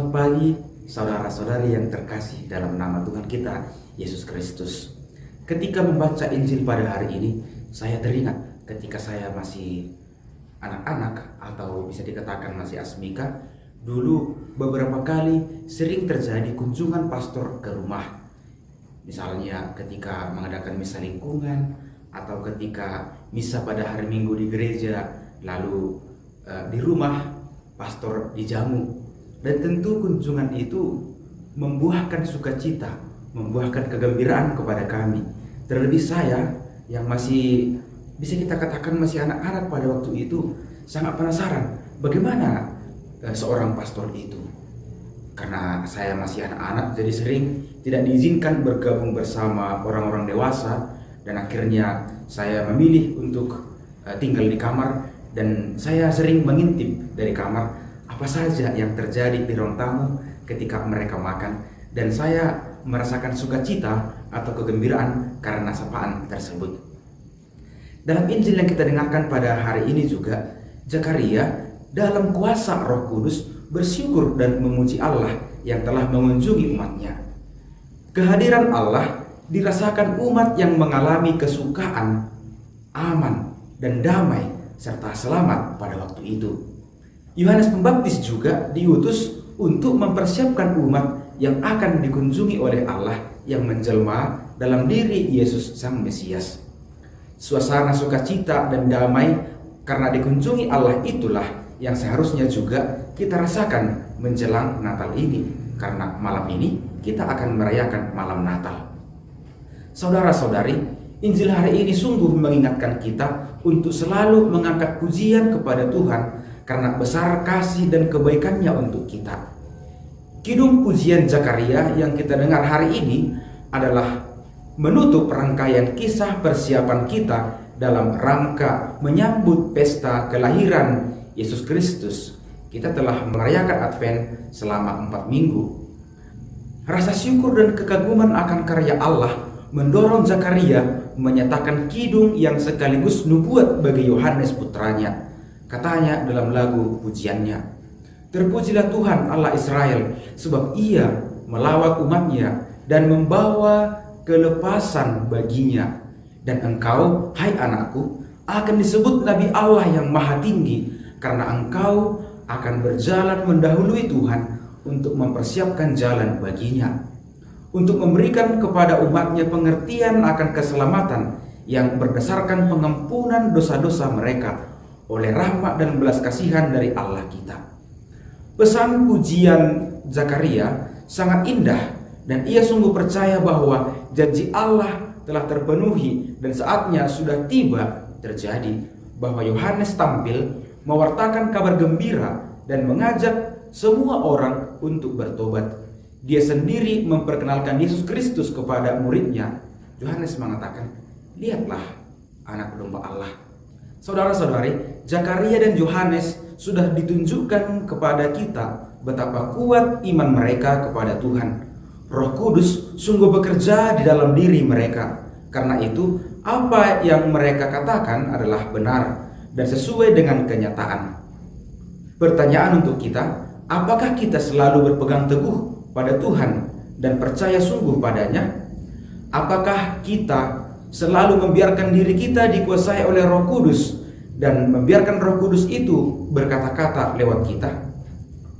Selamat pagi, saudara-saudari yang terkasih dalam nama Tuhan kita, Yesus Kristus. Ketika membaca Injil pada hari ini, saya teringat ketika saya masih anak-anak atau bisa dikatakan masih asmika. Dulu beberapa kali sering terjadi kunjungan pastor ke rumah. Misalnya ketika mengadakan misa lingkungan atau ketika misa pada hari Minggu di gereja, lalu di rumah pastor dijamu. Dan tentu kunjungan itu membuahkan sukacita, membuahkan kegembiraan kepada kami. Terlebih saya yang masih bisa kita katakan masih anak-anak pada waktu itu, sangat penasaran bagaimana seorang pastor itu. Karena saya masih anak-anak, jadi sering tidak diizinkan bergabung bersama orang-orang dewasa. Dan akhirnya saya memilih untuk tinggal di kamar. Dan saya sering mengintip dari kamar apa saja yang terjadi di ruang tamu ketika mereka makan. Dan saya merasakan sukacita atau kegembiraan karena sapaan tersebut. Dalam Injil yang kita dengarkan pada hari ini juga, Zakaria dalam kuasa Roh Kudus bersyukur dan memuji Allah yang telah mengunjungi umatnya. Kehadiran Allah dirasakan umat yang mengalami kesukaan, aman, dan damai serta selamat pada waktu itu. Yohanes Pembaptis juga diutus untuk mempersiapkan umat yang akan dikunjungi oleh Allah yang menjelma dalam diri Yesus Sang Mesias. Suasana sukacita dan damai karena dikunjungi Allah itulah yang seharusnya juga kita rasakan menjelang Natal ini, karena malam ini kita akan merayakan malam Natal. Saudara-saudari, Injil hari ini sungguh mengingatkan kita untuk selalu mengangkat pujian kepada Tuhan karena besar kasih dan kebaikannya untuk kita. Kidung pujian Zakaria yang kita dengar hari ini adalah menutup rangkaian kisah persiapan kita dalam rangka menyambut pesta kelahiran Yesus Kristus. Kita telah merayakan Advent selama 4 minggu. Rasa syukur dan kekaguman akan karya Allah mendorong Zakaria menyatakan kidung yang sekaligus nubuat bagi Yohanes putranya. Katanya dalam lagu pujiannya, "Terpujilah Tuhan Allah Israel, sebab Ia melawat umatnya dan membawa kelepasan baginya. Dan engkau, hai anakku, akan disebut Nabi Allah yang Maha Tinggi, karena engkau akan berjalan mendahului Tuhan untuk mempersiapkan jalan baginya, untuk memberikan kepada umatnya pengertian akan keselamatan yang berdasarkan pengampunan dosa-dosa mereka oleh rahmat dan belas kasihan dari Allah kita." Pesan pujian Zakaria sangat indah, dan ia sungguh percaya bahwa janji Allah telah terpenuhi dan saatnya sudah tiba terjadi, bahwa Yohanes tampil mewartakan kabar gembira dan mengajak semua orang untuk bertobat. Dia sendiri memperkenalkan Yesus Kristus kepada muridnya. Yohanes mengatakan, "Lihatlah anak domba Allah." Saudara-saudari, Zakaria dan Yohanes sudah ditunjukkan kepada kita betapa kuat iman mereka kepada Tuhan. Roh Kudus sungguh bekerja di dalam diri mereka. Karena itu, apa yang mereka katakan adalah benar dan sesuai dengan kenyataan. Pertanyaan untuk kita, apakah kita selalu berpegang teguh pada Tuhan dan percaya sungguh padanya? Apakah kita selalu membiarkan diri kita dikuasai oleh Roh Kudus dan membiarkan Roh Kudus itu berkata-kata lewat kita?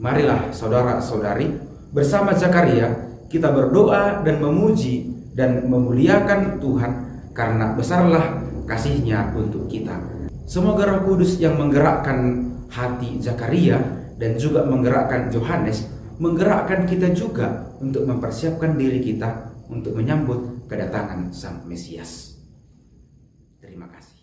Marilah saudara-saudari, bersama Zakaria kita berdoa dan memuji dan memuliakan Tuhan karena besarlah kasih-Nya untuk kita. Semoga Roh Kudus yang menggerakkan hati Zakaria dan juga menggerakkan Yohanes menggerakkan kita juga untuk mempersiapkan diri kita untuk menyambut kedatangan Sang Mesias. Terima kasih.